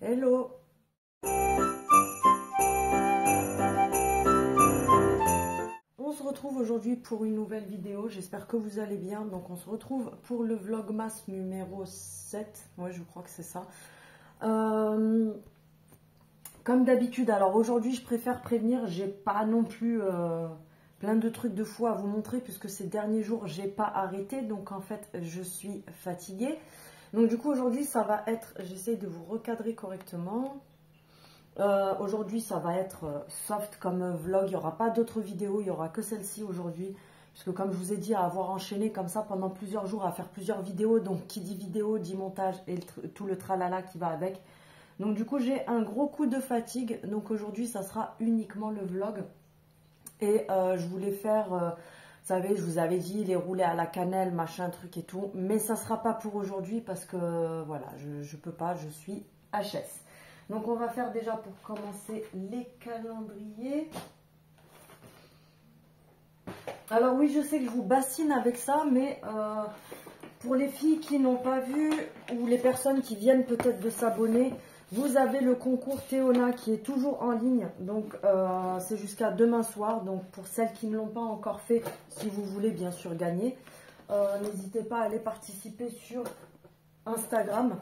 Hello! On se retrouve aujourd'hui pour une nouvelle vidéo, j'espère que vous allez bien. Donc on se retrouve pour le Vlogmas numéro 7, ouais je crois que c'est ça. Comme d'habitude, alors aujourd'hui je préfère prévenir, j'ai pas non plus plein de trucs de fou à vous montrer puisque ces derniers jours j'ai pas arrêté, donc en fait je suis fatiguée. Donc du coup aujourd'hui ça va être, j'essaie de vous recadrer correctement. Aujourd'hui ça va être soft comme vlog, il n'y aura pas d'autres vidéos, il n'y aura que celle-ci aujourd'hui. Puisque comme je vous ai dit, à avoir enchaîné comme ça pendant plusieurs jours, à faire plusieurs vidéos, donc qui dit vidéo dit montage et tout le tralala qui va avec. Donc du coup j'ai un gros coup de fatigue, donc aujourd'hui ça sera uniquement le vlog. Et je voulais faire... vous savez, je vous avais dit, les roulés à la cannelle, machin, truc et tout. Mais ça ne sera pas pour aujourd'hui parce que, voilà, je peux pas, je suis HS. Donc, on va faire déjà pour commencer les calendriers. Alors oui, je sais que je vous bassine avec ça, mais pour les filles qui n'ont pas vu ou les personnes qui viennent peut-être de s'abonner, vous avez le concours Théona qui est toujours en ligne, donc c'est jusqu'à demain soir. Donc pour celles qui ne l'ont pas encore fait, si vous voulez bien sûr gagner, n'hésitez pas à aller participer sur Instagram.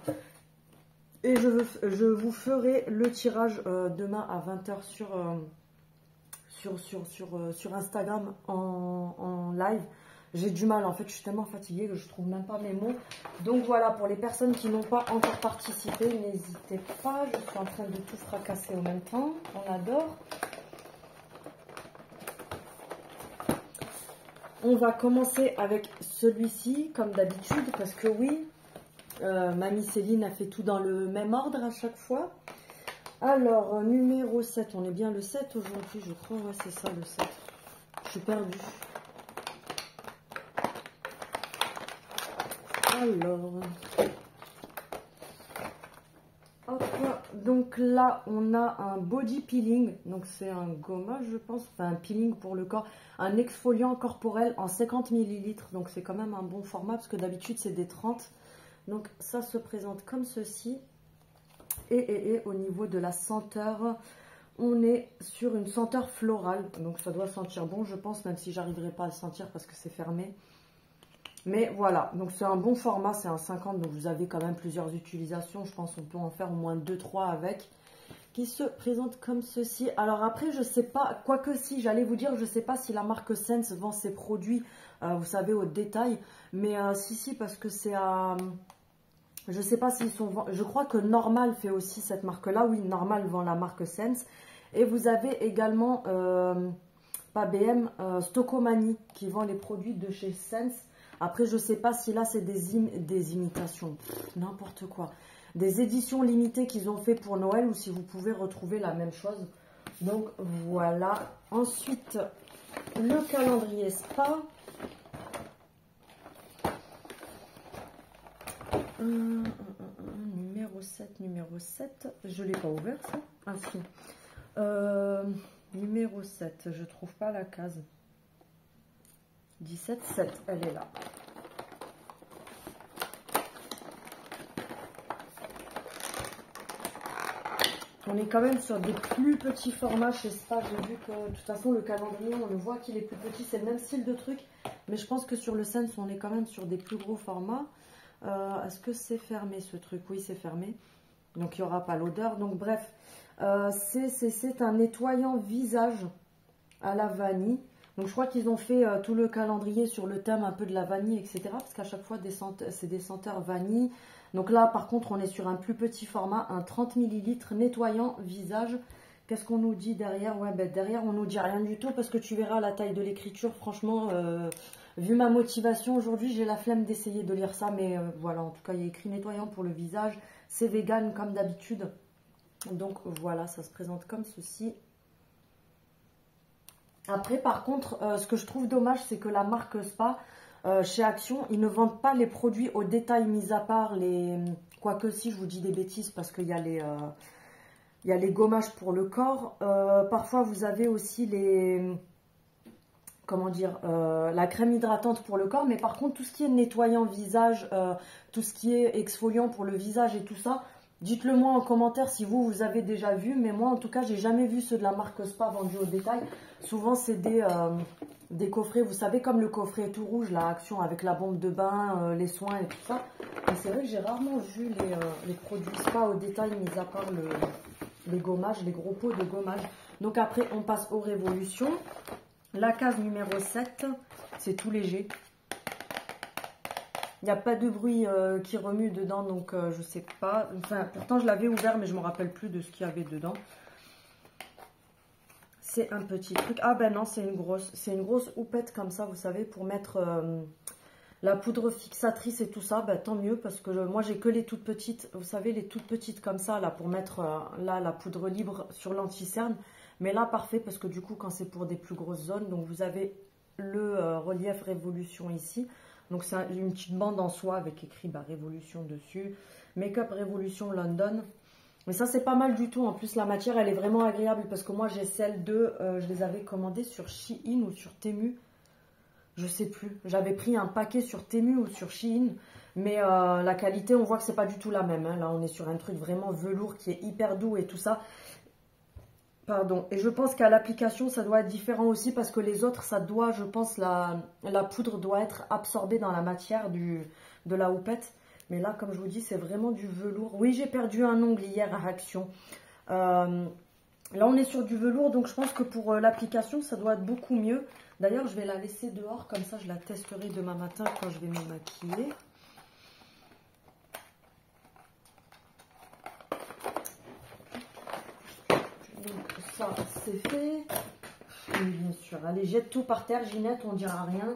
Et je vous ferai le tirage demain à 20 h sur Instagram en live. J'ai du mal, en fait, je suis tellement fatiguée que je trouve même pas mes mots. Donc voilà, pour les personnes qui n'ont pas encore participé, n'hésitez pas. Je suis en train de tout fracasser en même temps. On adore. On va commencer avec celui-ci, comme d'habitude, parce que oui, Mamie Céline a fait tout dans le même ordre à chaque fois. Alors, numéro 7, on est bien le 7 aujourd'hui, je crois. Ouais, c'est ça, le 7. Je suis perdue. Alors, hop, donc là on a un body peeling, donc c'est un gommage je pense, enfin un peeling pour le corps, un exfoliant corporel en 50 ml, donc c'est quand même un bon format parce que d'habitude c'est des 30, donc ça se présente comme ceci, et au niveau de la senteur, on est sur une senteur florale, donc ça doit sentir bon je pense, même si j'arriverai pas à le sentir parce que c'est fermé. Mais voilà, donc c'est un bon format, c'est un 50, donc vous avez quand même plusieurs utilisations. Je pense qu'on peut en faire au moins 2-3 avec, qui se présente comme ceci. Alors après, je sais pas, quoique si, j'allais vous dire, je sais pas si la marque Sense vend ses produits, vous savez, au détail. Mais si, parce que c'est à... je sais pas s'ils sont... Je crois que Normal fait aussi cette marque-là. Oui, Normal vend la marque Sense. Et vous avez également, pas BM, Stocomanie, qui vend les produits de chez Sense. Après, je ne sais pas si là, c'est des imitations, n'importe quoi. Des éditions limitées qu'ils ont fait pour Noël ou si vous pouvez retrouver la même chose. Donc, voilà. Ensuite, le calendrier spa. Numéro 7, numéro 7. Je ne l'ai pas ouvert, ça. Ah, si. Numéro 7, je ne trouve pas la case. 17, 7, elle est là. On est quand même sur des plus petits formats chez Spa. J'ai vu que de toute façon le calendrier, on le voit qu'il est plus petit. C'est le même style de truc. Mais je pense que sur le Sense, on est quand même sur des plus gros formats. Est-ce que c'est fermé ce truc? Oui, c'est fermé. Donc il n'y aura pas l'odeur. Donc bref, c'est un nettoyant visage à la vanille. Donc je crois qu'ils ont fait tout le calendrier sur le thème un peu de la vanille, etc. Parce qu'à chaque fois, c'est des senteurs vanille. Donc là, par contre, on est sur un plus petit format, un 30 ml nettoyant visage. Qu'est-ce qu'on nous dit derrière? Ouais, ben derrière, on nous dit rien du tout parce que tu verras la taille de l'écriture. Franchement, vu ma motivation aujourd'hui, j'ai la flemme d'essayer de lire ça. Mais voilà, en tout cas, il y a écrit nettoyant pour le visage. C'est vegan comme d'habitude. Donc voilà, ça se présente comme ceci. Après, par contre, ce que je trouve dommage, c'est que la marque Spa, chez Action, ils ne vendent pas les produits au détail, mis à part les... Quoique si, je vous dis des bêtises, parce qu'il y a les gommages pour le corps. Parfois, vous avez aussi les... Comment dire, la crème hydratante pour le corps. Mais par contre, tout ce qui est nettoyant visage, tout ce qui est exfoliant pour le visage et tout ça, Dites-le moi en commentaire si vous avez déjà vu. Mais moi, en tout cas, j'ai jamais vu ceux de la marque Spa vendus au détail. Souvent, c'est des coffrets, vous savez, comme le coffret tout rouge, la Action avec la bombe de bain, les soins et tout ça. Mais c'est vrai que j'ai rarement vu les produits Spa au détail, mis à part les gommages, les gros pots de gommage. Donc après, on passe aux révolutions. La case numéro 7, c'est tout léger. Il n'y a pas de bruit qui remue dedans, donc je sais pas. Enfin, pourtant, je l'avais ouvert, mais je ne me rappelle plus de ce qu'il y avait dedans. C'est un petit truc. Ah ben non, c'est une grosse. C'est une grosse houppette comme ça, vous savez, pour mettre la poudre fixatrice et tout ça. Ben, tant mieux, parce que moi, j'ai que les toutes petites. Vous savez, les toutes petites comme ça, là, pour mettre là la poudre libre sur l'anti-cerne. Mais là, parfait, parce que du coup, quand c'est pour des plus grosses zones, donc vous avez le relief Révolution ici. Donc c'est une petite bande en soie avec écrit Révolution dessus. Make-up Révolution London. Mais ça, c'est pas mal du tout. En plus, la matière, elle est vraiment agréable. Parce que moi, j'ai celle de... je les avais commandées sur Shein ou sur Temu. Je sais plus. J'avais pris un paquet sur Temu ou sur Shein. Mais la qualité, on voit que c'est pas du tout la même. Hein. Là, on est sur un truc vraiment velours qui est hyper doux et tout ça. Pardon. Et je pense qu'à l'application, ça doit être différent aussi. Parce que les autres, ça doit, je pense, la poudre doit être absorbée dans la matière de la houppette. Mais là, comme je vous dis, c'est vraiment du velours. Oui, j'ai perdu un ongle hier à Action. Là, on est sur du velours. Donc, je pense que pour l'application, ça doit être beaucoup mieux. D'ailleurs, je vais la laisser dehors. Comme ça, je la testerai demain matin quand je vais me maquiller. Donc, ça, c'est fait. Et bien sûr. Allez, jette tout par terre, Ginette. On ne dira rien.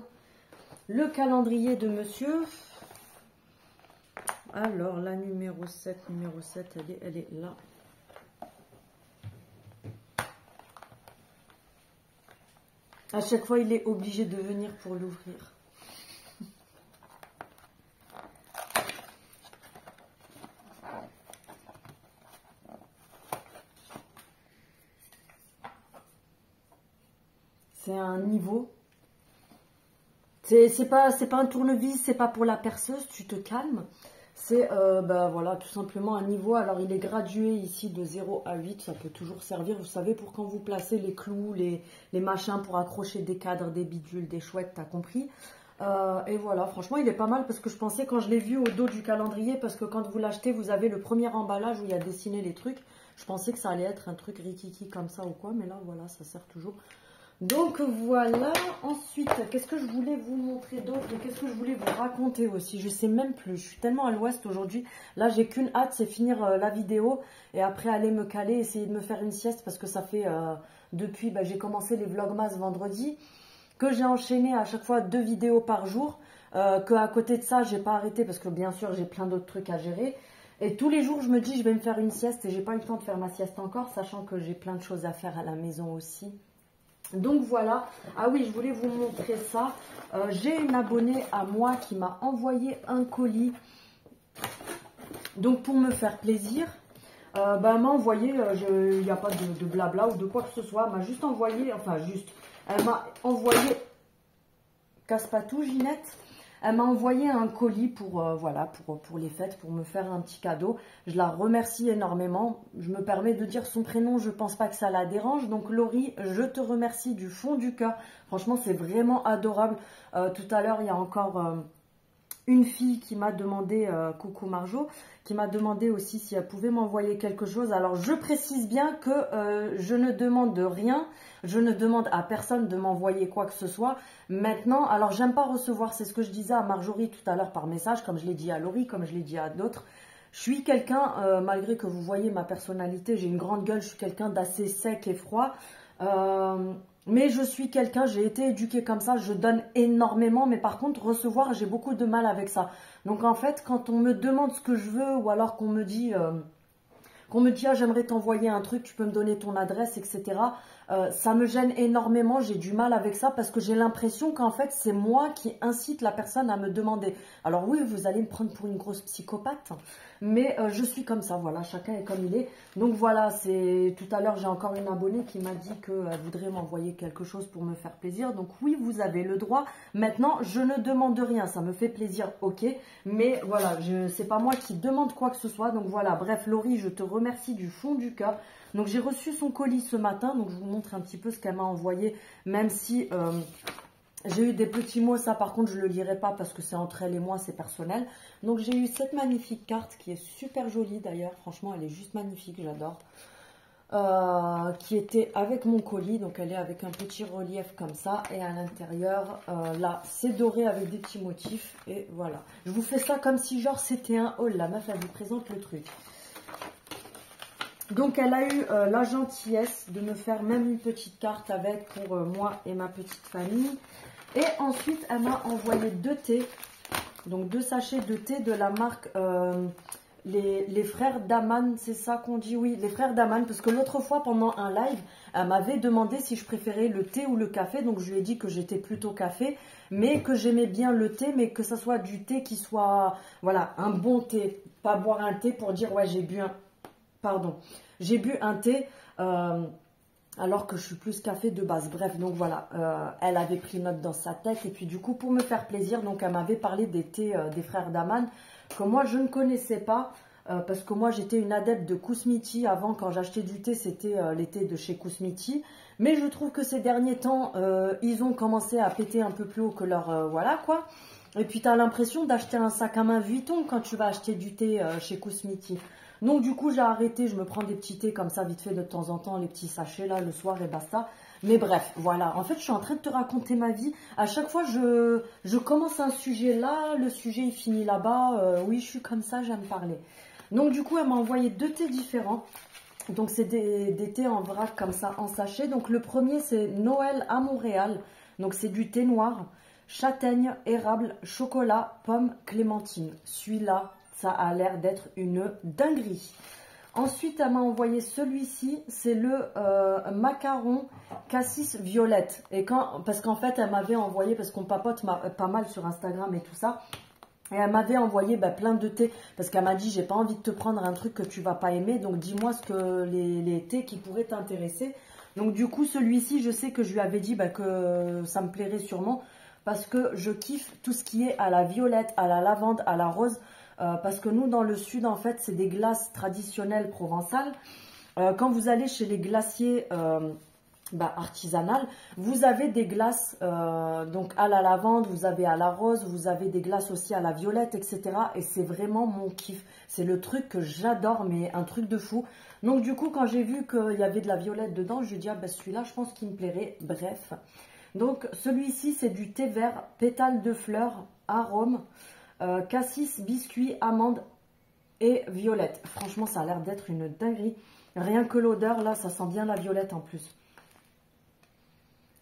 Le calendrier de monsieur. Alors, la numéro 7, elle est là. À chaque fois, il est obligé de venir pour l'ouvrir. C'est un niveau. C'est pas un tournevis, c'est pas pour la perceuse, tu te calmes. C'est voilà, tout simplement un niveau. Alors, il est gradué ici de 0 à 8. Ça peut toujours servir, vous savez, pour quand vous placez les clous, les machins pour accrocher des cadres, des bidules, des chouettes, t'as compris. Et voilà, franchement, il est pas mal parce que je pensais quand je l'ai vu au dos du calendrier, parce que quand vous l'achetez, vous avez le premier emballage où il y a dessiné les trucs. Je pensais que ça allait être un truc rikiki comme ça ou quoi, mais là, voilà, ça sert toujours. Donc voilà, ensuite, qu'est-ce que je voulais vous montrer d'autre et qu'est-ce que je voulais vous raconter aussi? Je sais même plus, je suis tellement à l'ouest aujourd'hui. Là, j'ai qu'une hâte, c'est finir la vidéo et après aller me caler, essayer de me faire une sieste parce que ça fait depuis, j'ai commencé les vlogmas vendredi, que j'ai enchaîné à chaque fois 2 vidéos par jour, qu'à côté de ça, j'ai pas arrêté parce que bien sûr, j'ai plein d'autres trucs à gérer. Et tous les jours, je me dis, je vais me faire une sieste et j'ai pas eu le temps de faire ma sieste encore, sachant que j'ai plein de choses à faire à la maison aussi. Donc voilà, ah oui, je voulais vous montrer ça. J'ai une abonnée à moi qui m'a envoyé un colis. Donc pour me faire plaisir, elle m'a envoyé, il n'y a pas de blabla ou de quoi que ce soit. Elle m'a juste envoyé, elle m'a envoyé, casse pas tout Ginette. Elle m'a envoyé un colis pour, voilà, pour les fêtes, pour me faire un petit cadeau. Je la remercie énormément. Je me permets de dire son prénom, je ne pense pas que ça la dérange. Donc Laurie, je te remercie du fond du cœur. Franchement, c'est vraiment adorable. Tout à l'heure, il y a encore une fille qui m'a demandé, coucou Marjo, qui m'a demandé aussi si elle pouvait m'envoyer quelque chose. Alors, je précise bien que je ne demande rien. Je ne demande à personne de m'envoyer quoi que ce soit. Maintenant, alors, j'aime pas recevoir, c'est ce que je disais à Marjorie tout à l'heure par message, comme je l'ai dit à Laurie, comme je l'ai dit à d'autres. Je suis quelqu'un, malgré que vous voyez ma personnalité, j'ai une grande gueule, je suis quelqu'un d'assez sec et froid. Mais je suis quelqu'un, j'ai été éduquée comme ça, je donne énormément, mais par contre, recevoir, j'ai beaucoup de mal avec ça. Donc en fait, quand on me demande ce que je veux, ou alors qu'on me dit, ah, j'aimerais t'envoyer un truc, tu peux me donner ton adresse, etc. Ça me gêne énormément, j'ai du mal avec ça, parce que j'ai l'impression qu'en fait, c'est moi qui incite la personne à me demander. Alors oui, vous allez me prendre pour une grosse psychopathe, Mais je suis comme ça, voilà, chacun est comme il est. Donc voilà, c'est tout à l'heure, j'ai encore une abonnée qui m'a dit qu'elle voudrait m'envoyer quelque chose pour me faire plaisir. Donc oui, vous avez le droit. Maintenant, je ne demande rien, ça me fait plaisir, ok. Mais voilà, c'est pas moi qui demande quoi que ce soit. Donc voilà, bref, Laurie, je te remercie du fond du cœur. Donc j'ai reçu son colis ce matin, donc je vous montre un petit peu ce qu'elle m'a envoyé, même si... j'ai eu des petits mots, ça par contre je ne le lirai pas parce que c'est entre elle et moi, c'est personnel. Donc j'ai eu cette magnifique carte qui est super jolie d'ailleurs, franchement elle est juste magnifique, j'adore. Qui était avec mon colis, donc elle est avec un petit relief comme ça. Et à l'intérieur, là c'est doré avec des petits motifs et voilà. Je vous fais ça comme si genre c'était un haul, la meuf elle vous présente le truc. Donc elle a eu la gentillesse de me faire même une petite carte avec pour moi et ma petite famille. Et ensuite, elle m'a envoyé 2 thés, donc 2 sachets de thé de la marque les frères Daman, c'est ça qu'on dit? Oui, les frères Daman, parce que l'autre fois, pendant un live, elle m'avait demandé si je préférais le thé ou le café, donc je lui ai dit que j'étais plutôt café, mais que j'aimais bien le thé, mais que ça soit du thé qui soit, voilà, un bon thé, pas boire un thé pour dire, ouais, j'ai bu un, pardon, j'ai bu un thé, alors que je suis plus café de base. Bref, donc voilà, elle avait pris note dans sa tête. Et puis du coup, pour me faire plaisir, donc elle m'avait parlé des thés des frères Daman, que moi je ne connaissais pas, parce que moi j'étais une adepte de Kousmiti. Avant, quand j'achetais du thé, c'était les thés de chez Kousmiti. Mais je trouve que ces derniers temps, ils ont commencé à péter un peu plus haut que leur... voilà quoi. Et puis tu as l'impression d'acheter un sac à main Vuitton quand tu vas acheter du thé chez Kousmiti. Donc du coup j'ai arrêté, je me prends des petits thés comme ça vite fait de temps en temps, les petits sachets là le soir et basta. Mais bref, voilà, en fait je suis en train de te raconter ma vie. À chaque fois je commence un sujet là, le sujet il finit là-bas. Oui, je suis comme ça, j'aime parler. Donc du coup elle m'a envoyé 2 thés différents. Donc c'est des thés en vrac comme ça, en sachet. Donc le premier c'est Noël à Montréal. Donc c'est du thé noir, châtaigne, érable, chocolat, pomme, clémentine. Celui-là, ça a l'air d'être une dinguerie. Ensuite, elle m'a envoyé celui-ci, c'est le macaron cassis violette. Et parce qu'en fait, elle m'avait envoyé, parce qu'on papote pas mal sur Instagram et tout ça, et elle m'avait envoyé plein de thés, parce qu'elle m'a dit, j'ai pas envie de te prendre un truc que tu vas pas aimer, donc dis-moi ce que les thés qui pourraient t'intéresser. Donc du coup, celui-ci, je sais que je lui avais dit que ça me plairait sûrement, parce que je kiffe tout ce qui est à la violette, à la lavande, à la rose. Parce que nous, dans le sud, en fait, c'est des glaces traditionnelles provençales. Quand vous allez chez les glaciers artisanales, vous avez des glaces donc à la lavande, vous avez à la rose, vous avez des glaces aussi à la violette, etc. Et c'est vraiment mon kiff. C'est le truc que j'adore, mais un truc de fou. Donc du coup, quand j'ai vu qu'il y avait de la violette dedans, je lui ai dit, ah, celui-là, je pense qu'il me plairait. Bref. Donc celui-ci, c'est du thé vert, pétales de fleurs, arôme. Cassis, biscuit, amande et violette. Franchement, ça a l'air d'être une dinguerie. Rien que l'odeur, là, ça sent bien la violette en plus.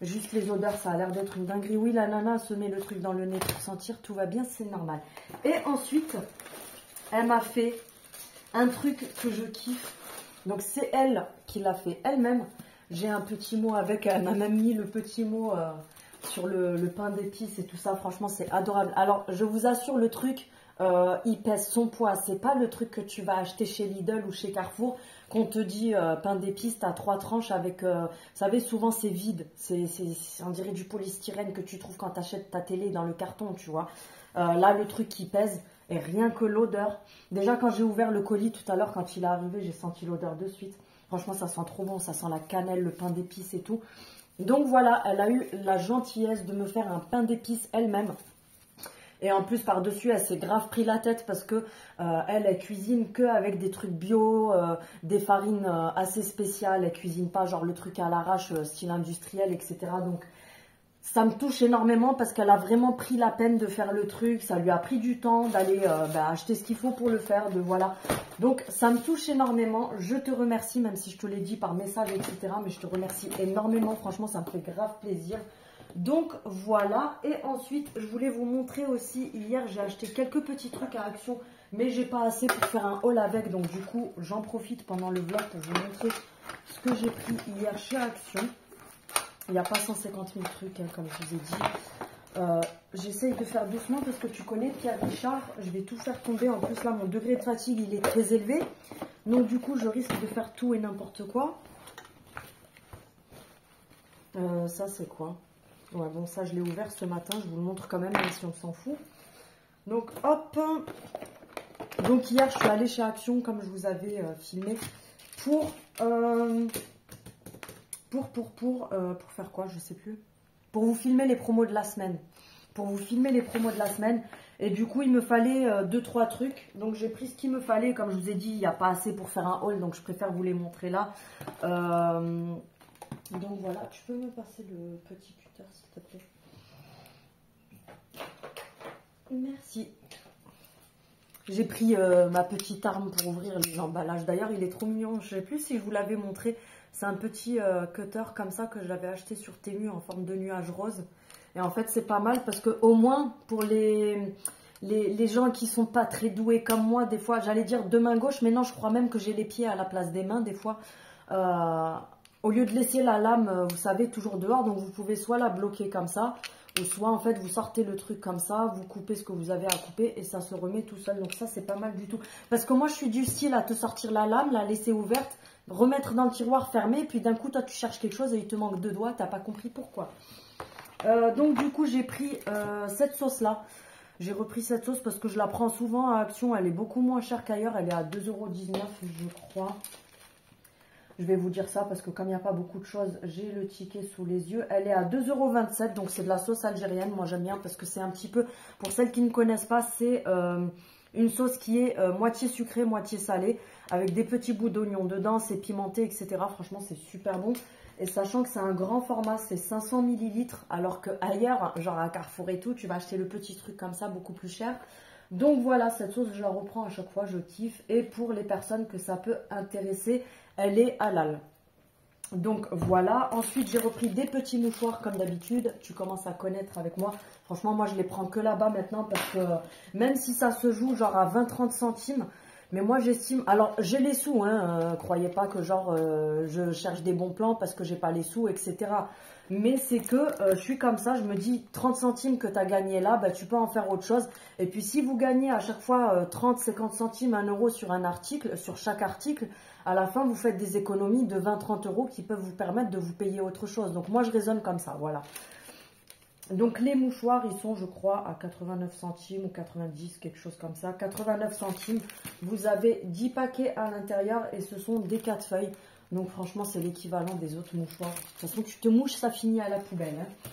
Juste les odeurs, ça a l'air d'être une dinguerie. Oui, la nana se met le truc dans le nez pour sentir, tout va bien, c'est normal. Et ensuite, elle m'a fait un truc que je kiffe. Donc, c'est elle qui l'a fait elle-même. J'ai un petit mot avec, elle m'a même mis le petit mot... sur le pain d'épices et tout ça, franchement c'est adorable. Alors je vous assure, le truc il pèse son poids, c'est pas le truc que tu vas acheter chez Lidl ou chez Carrefour qu'on te dit pain d'épices, t'as 3 tranches avec, vous savez souvent c'est vide, on dirait du polystyrène que tu trouves quand tu achètes ta télé dans le carton, tu vois. Là le truc qui pèse, et rien que l'odeur, déjà quand j'ai ouvert le colis tout à l'heure, quand il est arrivé, j'ai senti l'odeur de suite. Franchement ça sent trop bon, ça sent la cannelle, le pain d'épices et tout. Donc voilà, elle a eu la gentillesse de me faire un pain d'épices elle-même. Et en plus, par-dessus, elle s'est grave pris la tête parce que elle cuisine que avec des trucs bio, des farines assez spéciales. Elle cuisine pas genre le truc à l'arrache, style industriel, etc. Donc ça me touche énormément parce qu'elle a vraiment pris la peine de faire le truc. Ça lui a pris du temps d'aller acheter ce qu'il faut pour le faire. Voilà. Donc ça me touche énormément. Je te remercie, même si je te l'ai dit par message, etc. Mais je te remercie énormément. Franchement, ça me fait grave plaisir. Donc voilà. Et ensuite, je voulais vous montrer aussi. Hier, j'ai acheté quelques petits trucs à Action. Mais j'ai pas assez pour faire un haul avec. Donc du coup, j'en profite pendant le vlog pour vous montrer ce que j'ai pris hier chez Action. Il n'y a pas 150 000 trucs, hein, comme je vous ai dit. J'essaye de faire doucement parce que tu connais Pierre Richard, je vais tout faire tomber. En plus là, mon degré de fatigue, il est très élevé. Donc du coup, je risque de faire tout et n'importe quoi. Ça, c'est quoi? Ouais, bon, ça, je l'ai ouvert ce matin. Je vous le montre quand même, même si on s'en fout. Donc, hop. Donc, hier, je suis allée chez Action, comme je vous avais filmé, pour faire quoi? Je sais plus. Pour vous filmer les promos de la semaine. Et du coup, il me fallait 2-3 trucs. Donc, j'ai pris ce qu'il me fallait. Comme je vous ai dit, il n'y a pas assez pour faire un haul. Donc, je préfère vous les montrer là. Donc, voilà. Tu peux me passer le petit cutter, s'il te plaît? Merci. J'ai pris ma petite arme pour ouvrir les emballages. D'ailleurs, il est trop mignon. Je ne sais plus si je vous l'avais montré. C'est un petit cutter comme ça que j'avais acheté sur Temu en forme de nuage rose. Et en fait, c'est pas mal parce que au moins, pour les gens qui sont pas très doués comme moi, des fois, j'allais dire de main gauche, mais non, je crois même que j'ai les pieds à la place des mains, des fois. Au lieu de laisser la lame, vous savez, toujours dehors, donc vous pouvez soit la bloquer comme ça, ou soit en fait vous sortez le truc comme ça, vous coupez ce que vous avez à couper et ça se remet tout seul. Donc ça, c'est pas mal du tout. Parce que moi, je suis du style à te sortir la lame, la laisser ouverte, remettre dans le tiroir fermé, et puis d'un coup, toi, tu cherches quelque chose et il te manque 2 doigts, t'as pas compris pourquoi. Donc du coup, j'ai pris cette sauce-là. J'ai repris cette sauce parce que je la prends souvent à Action. Elle est beaucoup moins chère qu'ailleurs. Elle est à 2,19 €, je crois. Je vais vous dire ça parce que comme il n'y a pas beaucoup de choses, j'ai le ticket sous les yeux. Elle est à 2,27 €. Donc c'est de la sauce algérienne. Moi, j'aime bien parce que c'est un petit peu... Pour celles qui ne connaissent pas, c'est une sauce qui est moitié sucrée, moitié salée. Avec des petits bouts d'oignon dedans. C'est pimenté, etc. Franchement, c'est super bon. Et sachant que c'est un grand format, c'est 500 ml, alors qu'ailleurs, genre à Carrefour et tout, tu vas acheter le petit truc comme ça, beaucoup plus cher. Donc voilà, cette sauce, je la reprends à chaque fois, je kiffe. Et pour les personnes que ça peut intéresser, elle est halal. Donc voilà, ensuite j'ai repris des petits mouchoirs comme d'habitude. Tu commences à connaître avec moi. Franchement, moi je les prends que là-bas maintenant parce que même si ça se joue genre à 20-30 centimes, mais moi j'estime, alors j'ai les sous, hein, croyez pas que genre je cherche des bons plans parce que j'ai pas les sous, etc. Mais c'est que je suis comme ça, je me dis 30 centimes que tu as gagné là, bah, tu peux en faire autre chose. Et puis si vous gagnez à chaque fois 30-50 centimes, 1 € sur un article, sur chaque article, à la fin vous faites des économies de 20-30 € qui peuvent vous permettre de vous payer autre chose. Donc moi je raisonne comme ça, voilà. Donc les mouchoirs, ils sont je crois à 89 centimes ou 90, quelque chose comme ça. 89 centimes, vous avez 10 paquets à l'intérieur et ce sont des 4 feuilles. Donc franchement c'est l'équivalent des autres mouchoirs. De toute façon tu te mouches, ça finit à la poubelle. Hein.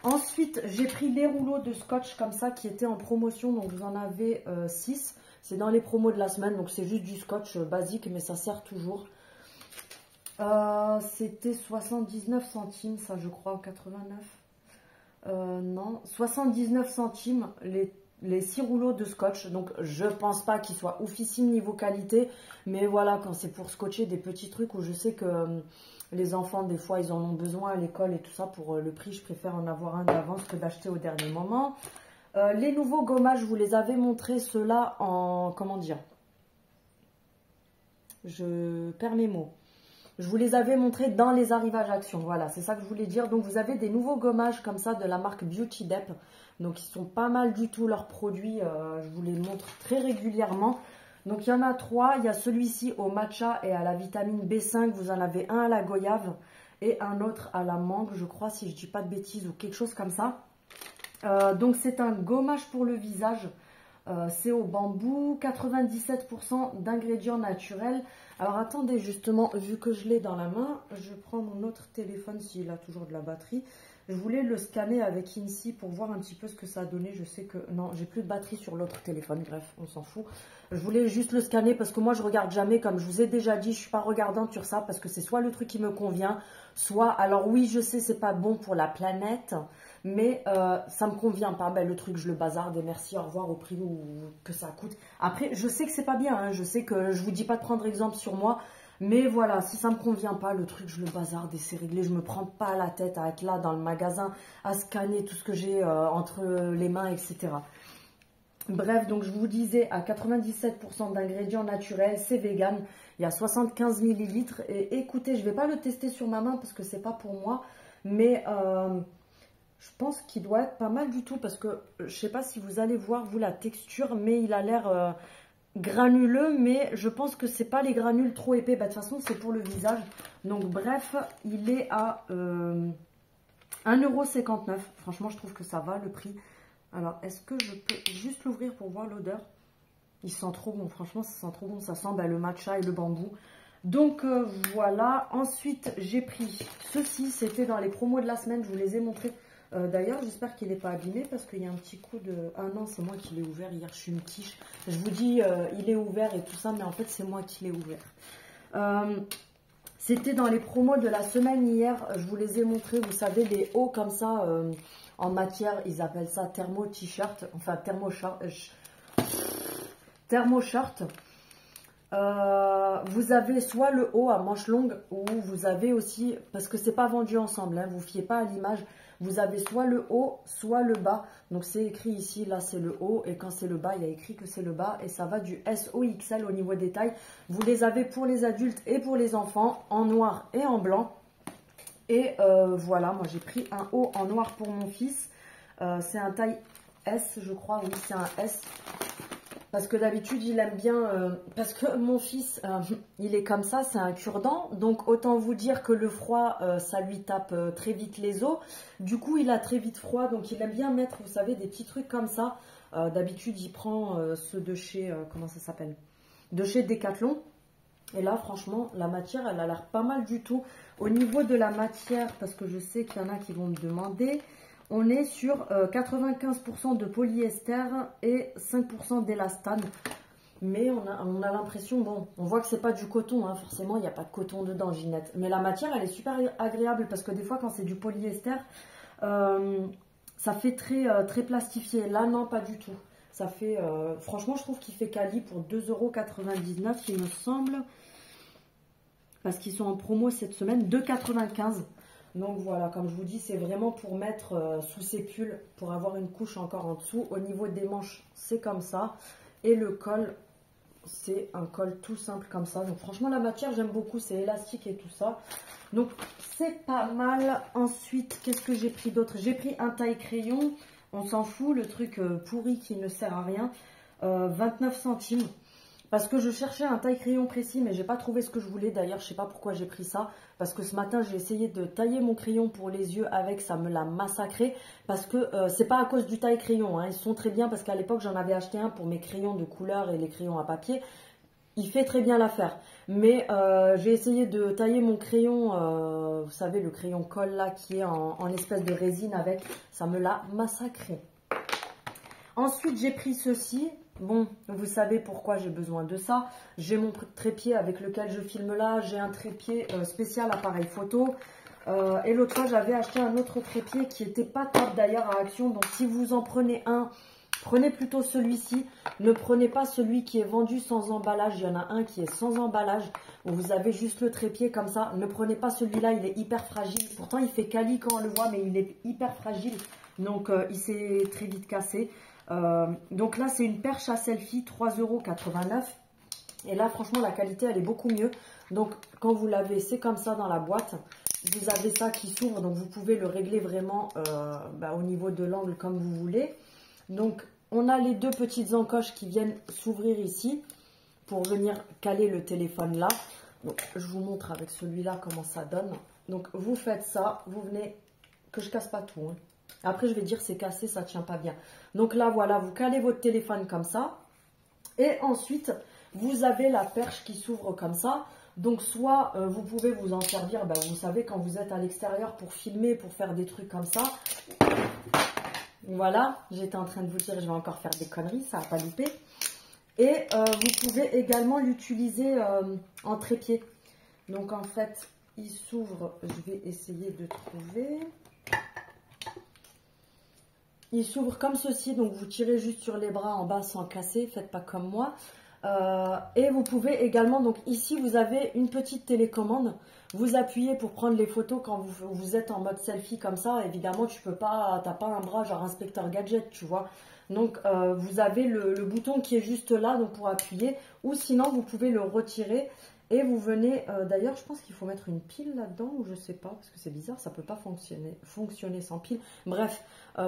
Ensuite j'ai pris des rouleaux de scotch comme ça qui étaient en promotion. Donc vous en avez 6. C'est dans les promos de la semaine. Donc c'est juste du scotch basique mais ça sert toujours. C'était 79 centimes ça je crois, 89. Non, 79 centimes les 6 rouleaux de scotch. Donc je pense pas qu'ils soient oufissime niveau qualité, mais voilà, quand c'est pour scotcher des petits trucs où je sais que les enfants des fois ils en ont besoin à l'école et tout ça, pour le prix je préfère en avoir un d'avance que d'acheter au dernier moment. Les nouveaux gommages, je vous les avais montrés, ceux-là en, comment dire, je perds mes mots. Je vous les avais montrés dans les arrivages Action. Voilà, c'est ça que je voulais dire. Donc, vous avez des nouveaux gommages comme ça de la marque Beauty Dep. Donc, ils sont pas mal du tout leurs produits. Je vous les montre très régulièrement. Donc, il y en a 3. Il y a celui-ci au matcha et à la vitamine B5. Vous en avez un à la goyave et un autre à la mangue, je crois, si je dis pas de bêtises ou quelque chose comme ça. Donc, c'est un gommage pour le visage. C'est au bambou, 97% d'ingrédients naturels. Alors attendez, justement, vu que je l'ai dans la main, je prends mon autre téléphone s'il a toujours de la batterie. Je voulais le scanner avec INSEE pour voir un petit peu ce que ça a donné. Je sais que... Non, j'ai plus de batterie sur l'autre téléphone, bref, on s'en fout. Je voulais juste le scanner parce que moi, je regarde jamais. Comme je vous ai déjà dit, je suis pas regardante sur ça parce que c'est soit le truc qui me convient, soit... Alors oui, je sais, c'est pas bon pour la planète, mais ça me convient pas. Ben, le truc, je le bazarde et merci, au revoir au prix que ça coûte. Après, je sais que c'est pas bien. Hein. Je sais que je vous dis pas de prendre exemple sur moi. Mais voilà, si ça me convient pas, le truc, je le bazarde et c'est réglé. Je me prends pas la tête à être là dans le magasin, à scanner tout ce que j'ai entre les mains, etc. Bref, donc je vous disais, à 97% d'ingrédients naturels, c'est vegan. Il y a 75 ml. Et écoutez, je vais pas le tester sur ma main parce que c'est pas pour moi. Mais Je pense qu'il doit être pas mal du tout parce que je sais pas si vous allez voir vous la texture, mais il a l'air granuleux, mais je pense que c'est pas les granules trop épais. Bah, de toute façon, c'est pour le visage. Donc bref, il est à 1,59 €. Franchement, je trouve que ça va le prix. Alors, est-ce que je peux juste l'ouvrir pour voir l'odeur? Il sent trop bon, franchement, ça sent trop bon. Ça sent le matcha et le bambou. Donc voilà. Ensuite, j'ai pris ceci. C'était dans les promos de la semaine. Je vous les ai montrés. D'ailleurs, j'espère qu'il n'est pas abîmé parce qu'il y a un petit coup de... Ah non, c'est moi qui l'ai ouvert hier. Je suis une quiche. Je vous dis, il est ouvert et tout ça, mais en fait, c'est moi qui l'ai ouvert. C'était dans les promos de la semaine hier. Je vous les ai montrés. Vous savez, des hauts comme ça en matière. Ils appellent ça thermo t-shirt. Enfin, thermo shirt. Vous avez soit le haut à manches longues ou vous avez aussi, parce que c'est pas vendu ensemble, hein, vous fiez pas à l'image, vous avez soit le haut soit le bas. Donc c'est écrit ici, là c'est le haut, et quand c'est le bas il y a écrit que c'est le bas, et ça va du S au XL au niveau des tailles. Vous les avez pour les adultes et pour les enfants en noir et en blanc. Et voilà, moi j'ai pris un haut en noir pour mon fils. C'est un taille S, je crois, oui c'est un S. Parce que d'habitude, il aime bien... parce que mon fils, il est comme ça, c'est un cure-dent. Donc, autant vous dire que le froid, ça lui tape très vite les os. Du coup, il a très vite froid. Donc, il aime bien mettre, vous savez, des petits trucs comme ça. D'habitude, il prend ceux de chez... comment ça s'appelle? De chez Decathlon. Et là, franchement, la matière, elle a l'air pas mal du tout. Au niveau de la matière, parce que je sais qu'il y en a qui vont me demander... On est sur 95% de polyester et 5% d'élastane. Mais on a l'impression, bon, on voit que c'est pas du coton, hein, forcément, il n'y a pas de coton dedans, Ginette. Mais la matière, elle est super agréable parce que des fois, quand c'est du polyester, ça fait très plastifié. Là, non, pas du tout. Ça fait, franchement, je trouve qu'il fait quali pour 2,99 €, il me semble. Parce qu'ils sont en promo cette semaine, 2,95 €. Donc voilà, comme je vous dis, c'est vraiment pour mettre sous ses pulls, pour avoir une couche encore en dessous. Au niveau des manches, c'est comme ça. Et le col, c'est un col tout simple comme ça. Donc franchement, la matière, j'aime beaucoup. C'est élastique et tout ça. Donc c'est pas mal. Ensuite, qu'est-ce que j'ai pris d'autre? J'ai pris un taille crayon. On s'en fout, le truc pourri qui ne sert à rien. 29 centimes. Parce que je cherchais un taille crayon précis, mais j'ai pas trouvé ce que je voulais. D'ailleurs, je sais pas pourquoi j'ai pris ça. Parce que ce matin, j'ai essayé de tailler mon crayon pour les yeux avec, ça me l'a massacré. Parce que c'est pas à cause du taille crayon, hein. Ils sont très bien parce qu'à l'époque, j'en avais acheté un pour mes crayons de couleur et les crayons à papier. Il fait très bien l'affaire. Mais j'ai essayé de tailler mon crayon, vous savez, le crayon colle là, qui est en espèce de résine avec. Ça me l'a massacré. Ensuite, j'ai pris ceci. Bon, vous savez pourquoi j'ai besoin de ça. J'ai mon trépied avec lequel je filme là. J'ai un trépied spécial appareil photo. Et l'autre fois, j'avais acheté un autre trépied qui n'était pas top d'ailleurs à Action. Donc, si vous en prenez un, prenez plutôt celui-ci. Ne prenez pas celui qui est vendu sans emballage. Il y en a un qui est sans emballage, où vous avez juste le trépied comme ça. Ne prenez pas celui-là, il est hyper fragile. Pourtant, il fait quali quand on le voit, mais il est hyper fragile. Donc, il s'est très vite cassé. Donc là, c'est une perche à selfie, 3,89 €. Et là, franchement, la qualité, elle est beaucoup mieux. Donc, quand vous l'avez, c'est comme ça dans la boîte. Vous avez ça qui s'ouvre, donc vous pouvez le régler vraiment au niveau de l'angle comme vous voulez. Donc, on a les deux petites encoches qui viennent s'ouvrir ici pour venir caler le téléphone là. Donc, je vous montre avec celui-là comment ça donne. Donc, vous faites ça, vous venez, que je casse pas tout, hein. Après, je vais dire c'est cassé, ça ne tient pas bien. Donc là, voilà, vous calez votre téléphone comme ça. Et ensuite, vous avez la perche qui s'ouvre comme ça. Donc, soit vous pouvez vous en servir, vous savez, quand vous êtes à l'extérieur pour filmer, pour faire des trucs comme ça. Voilà, j'étais en train de vous dire, je vais encore faire des conneries, ça n'a pas loupé. Et vous pouvez également l'utiliser en trépied. Donc, en fait, il s'ouvre, je vais essayer de trouver... Il s'ouvre comme ceci, donc vous tirez juste sur les bras en bas sans casser, faites pas comme moi. Et vous pouvez également, donc ici vous avez une petite télécommande. Vous appuyez pour prendre les photos quand vous êtes en mode selfie comme ça. Évidemment, tu peux pas, t'as pas un bras genre inspecteur gadget, tu vois. Donc vous avez le bouton qui est juste là, donc pour appuyer. Ou sinon vous pouvez le retirer Et vous venez, d'ailleurs, je pense qu'il faut mettre une pile là-dedans, ou je sais pas, parce que c'est bizarre, ça peut pas fonctionner sans pile. Bref,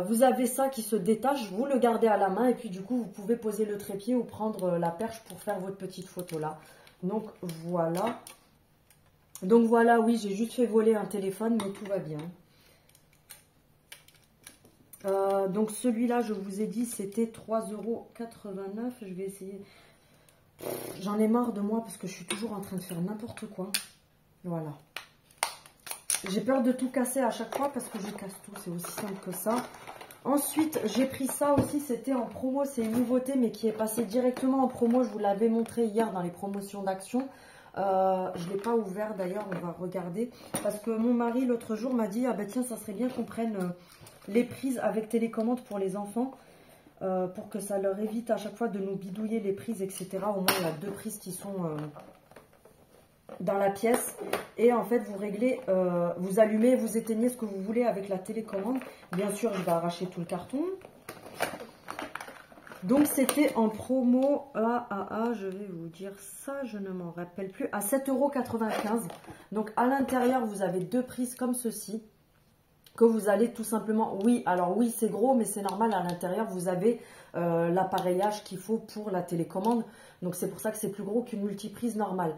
vous avez ça qui se détache, vous le gardez à la main, et puis du coup, vous pouvez poser le trépied ou prendre la perche pour faire votre petite photo là. Donc voilà. Donc voilà, oui, j'ai juste fait voler un téléphone, mais tout va bien. Donc celui-là, je vous ai dit, c'était 3,89 €. Je vais essayer. J'en ai marre de moi parce que je suis toujours en train de faire n'importe quoi. Voilà. J'ai peur de tout casser à chaque fois parce que je casse tout. C'est aussi simple que ça. Ensuite, j'ai pris ça aussi. C'était en promo. C'est une nouveauté mais qui est passée directement en promo. Je vous l'avais montré hier dans les promotions d'Action. Je ne l'ai pas ouvert d'ailleurs. On va regarder. Parce que mon mari l'autre jour m'a dit, ah ben tiens, ça serait bien qu'on prenne les prises avec télécommande pour les enfants. Pour que ça leur évite à chaque fois de nous bidouiller les prises, etc. Au moins, il y a 2 prises qui sont dans la pièce. Et en fait, vous réglez, vous allumez, vous éteignez ce que vous voulez avec la télécommande. Bien sûr, je vais arracher tout le carton. Donc, c'était en promo je vais vous dire ça, je ne m'en rappelle plus, à 7,95 €. Donc, à l'intérieur, vous avez 2 prises comme ceci. Que vous allez tout simplement, oui, alors oui, c'est gros, mais c'est normal, à l'intérieur, vous avez l'appareillage qu'il faut pour la télécommande. Donc, c'est pour ça que c'est plus gros qu'une multiprise normale.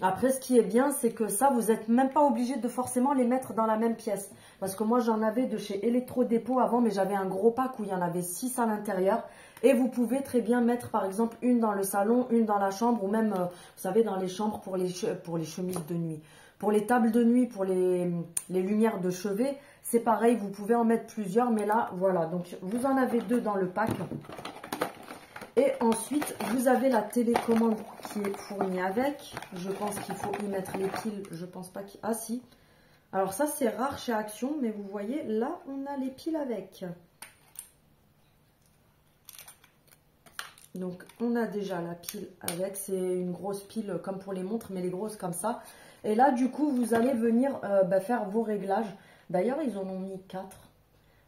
Après, ce qui est bien, c'est que ça, vous n'êtes même pas obligé de forcément les mettre dans la même pièce. Parce que moi, j'en avais de chez Electrodépôt avant, mais j'avais un gros pack où il y en avait 6 à l'intérieur. Et vous pouvez très bien mettre, par exemple, une dans le salon, une dans la chambre, ou même, vous savez, dans les chambres pour les chemises de nuit. Pour les tables de nuit, pour les lumières de chevet, c'est pareil, vous pouvez en mettre plusieurs, mais là, voilà. Donc, vous en avez 2 dans le pack. Et ensuite, vous avez la télécommande qui est fournie avec. Je pense qu'il faut y mettre les piles. Je pense pas qu'il... Ah si. Alors ça, c'est rare chez Action, mais vous voyez, là, on a les piles avec. Donc, on a déjà la pile avec. C'est une grosse pile comme pour les montres, mais les grosses comme ça. Et là, du coup, vous allez venir faire vos réglages. D'ailleurs, ils en ont mis 4.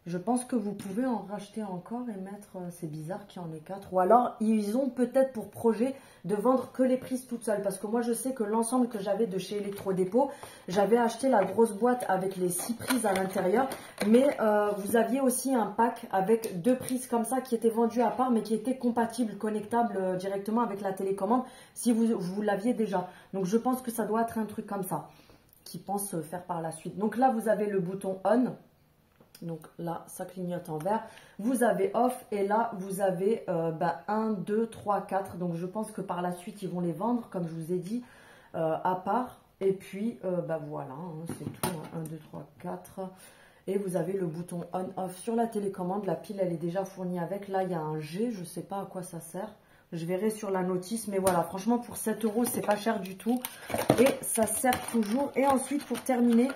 Je pense que vous pouvez en racheter encore et mettre... c'est bizarre qu'il y en ait 4. Ou alors, ils ont peut-être pour projet de vendre que les prises toutes seules. Parce que moi, je sais que l'ensemble que j'avais de chez Electrodépôt, j'avais acheté la grosse boîte avec les 6 prises à l'intérieur. Mais vous aviez aussi un pack avec 2 prises comme ça qui étaient vendues à part, mais qui étaient compatibles, connectables directement avec la télécommande si vous l'aviez déjà. Donc, je pense que ça doit être un truc comme ça qu'ils pensent faire par la suite. Donc là, vous avez le bouton on. Donc là, ça clignote en vert. Vous avez off et là, vous avez 1, 2, 3, 4. Donc je pense que par la suite, ils vont les vendre, comme je vous ai dit, à part. Et puis, voilà, hein, c'est tout. 1, 2, 3, 4. Et vous avez le bouton on-off sur la télécommande. La pile, elle est déjà fournie avec. Là, il y a un G. Je ne sais pas à quoi ça sert. Je verrai sur la notice. Mais voilà, franchement, pour 7 €, c'est pas cher du tout. Et ça sert toujours. Et ensuite, pour terminer...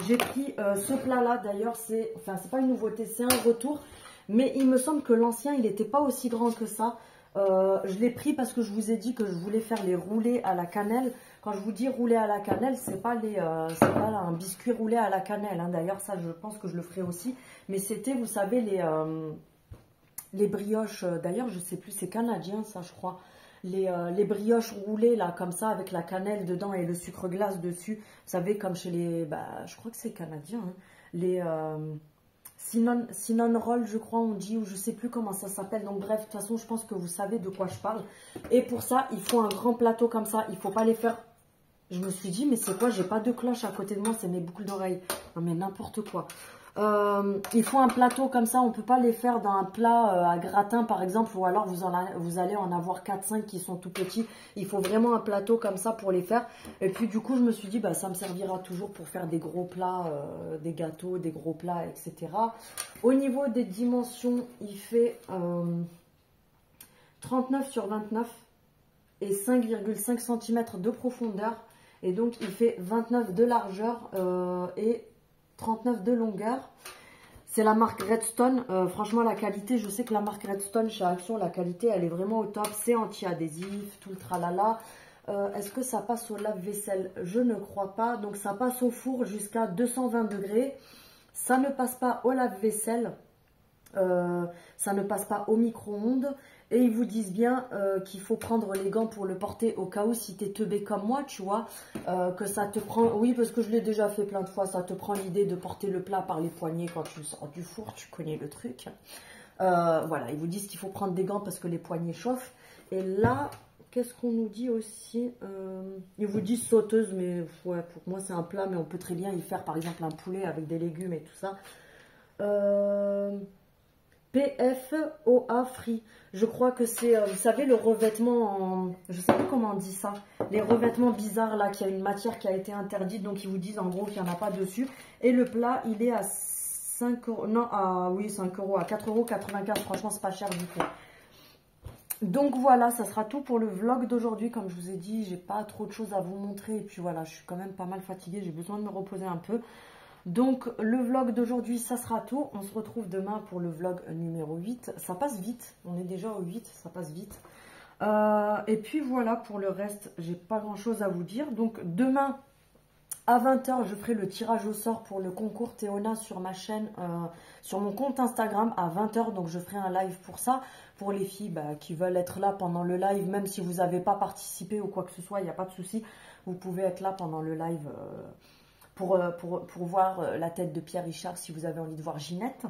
J'ai pris ce plat-là, d'ailleurs, c'est pas une nouveauté, c'est un retour. Mais il me semble que l'ancien, il n'était pas aussi grand que ça. Je l'ai pris parce que je vous ai dit que je voulais faire les roulés à la cannelle. Quand je vous dis rouler à la cannelle, c'est pas un biscuit roulé à la cannelle. Hein. D'ailleurs, ça, je pense que je le ferai aussi. Mais c'était, vous savez, les brioches. D'ailleurs, je sais plus, c'est canadien, ça, je crois. Les brioches roulées là comme ça avec la cannelle dedans et le sucre glace dessus, vous savez, comme chez les, je crois que c'est canadien, hein, les cinnamon roll, je crois on dit, ou je sais plus comment ça s'appelle. Donc bref, de toute façon, je pense que vous savez de quoi je parle. Et pour ça, il faut un grand plateau comme ça. Il faut pas les faire. Je me suis dit, mais c'est quoi, j'ai pas de cloche à côté de moi, c'est mes boucles d'oreilles. Non mais n'importe quoi. Il faut un plateau comme ça, on ne peut pas les faire dans un plat à gratin par exemple, ou alors vous allez en avoir 4-5 qui sont tout petits. Il faut vraiment un plateau comme ça pour les faire. Et puis du coup je me suis dit, ça me servira toujours pour faire des gros plats, des gâteaux, des gros plats, etc. Au niveau des dimensions, il fait 39 sur 29 et 5,5 cm de profondeur. Et donc il fait 29 de largeur et 39 de longueur. C'est la marque Redstone. Franchement, la qualité, je sais que la marque Redstone chez Action, la qualité, elle est vraiment au top. C'est anti-adhésif, tout le tralala. Est-ce que ça passe au lave-vaisselle? Je ne crois pas. Donc, ça passe au four jusqu'à 220 degrés. Ça ne passe pas au lave-vaisselle. ça ne passe pas au micro-ondes. Et ils vous disent bien qu'il faut prendre les gants pour le porter au cas où si tu es teubé comme moi, tu vois, que ça te prend, oui parce que je l'ai déjà fait plein de fois, ça te prend l'idée de porter le plat par les poignets quand tu le sors du four, tu connais le truc. Voilà, ils vous disent qu'il faut prendre des gants parce que les poignets chauffent. Et là, qu'est-ce qu'on nous dit aussi ils vous disent sauteuse, mais ouais, pour moi c'est un plat, mais on peut très bien y faire par exemple un poulet avec des légumes et tout ça. PFOA Free. Je crois que c'est, vous savez, le revêtement en... Je sais pas comment on dit ça. Les revêtements bizarres, là, qu'il y a une matière qui a été interdite. Donc, ils vous disent, en gros, qu'il n'y en a pas dessus. Et le plat, il est à 5 euros. Non, oui, 5 euros. À 4,95 €. Franchement, c'est pas cher du tout. Donc, voilà, ça sera tout pour le vlog d'aujourd'hui. Comme je vous ai dit, j'ai pas trop de choses à vous montrer. Et puis, voilà, je suis quand même pas mal fatiguée. J'ai besoin de me reposer un peu. Donc le vlog d'aujourd'hui ça sera tout, on se retrouve demain pour le vlog numéro 8, ça passe vite, on est déjà au 8, ça passe vite. Et puis voilà, pour le reste j'ai pas grand chose à vous dire. Donc demain à 20 h je ferai le tirage au sort pour le concours Théona sur ma chaîne, sur mon compte Instagram à 20 h, donc je ferai un live pour ça, pour les filles qui veulent être là pendant le live, même si vous n'avez pas participé ou quoi que ce soit, il n'y a pas de souci, vous pouvez être là pendant le live pour voir la tête de Pierre Richard si vous avez envie de voir Ginette.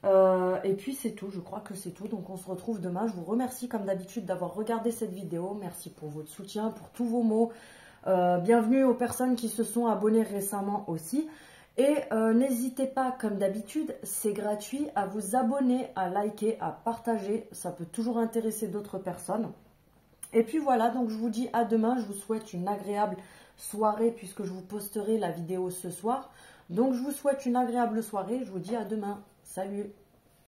Et puis c'est tout, je crois que c'est tout. Donc on se retrouve demain. Je vous remercie comme d'habitude d'avoir regardé cette vidéo. Merci pour votre soutien, pour tous vos mots. Bienvenue aux personnes qui se sont abonnées récemment aussi. Et n'hésitez pas, comme d'habitude, c'est gratuit, à vous abonner, à liker, à partager. Ça peut toujours intéresser d'autres personnes. Et puis voilà, donc je vous dis à demain. Je vous souhaite une agréable soirée puisque je vous posterai la vidéo ce soir. Donc je vous souhaite une agréable soirée. Je vous dis à demain. Salut!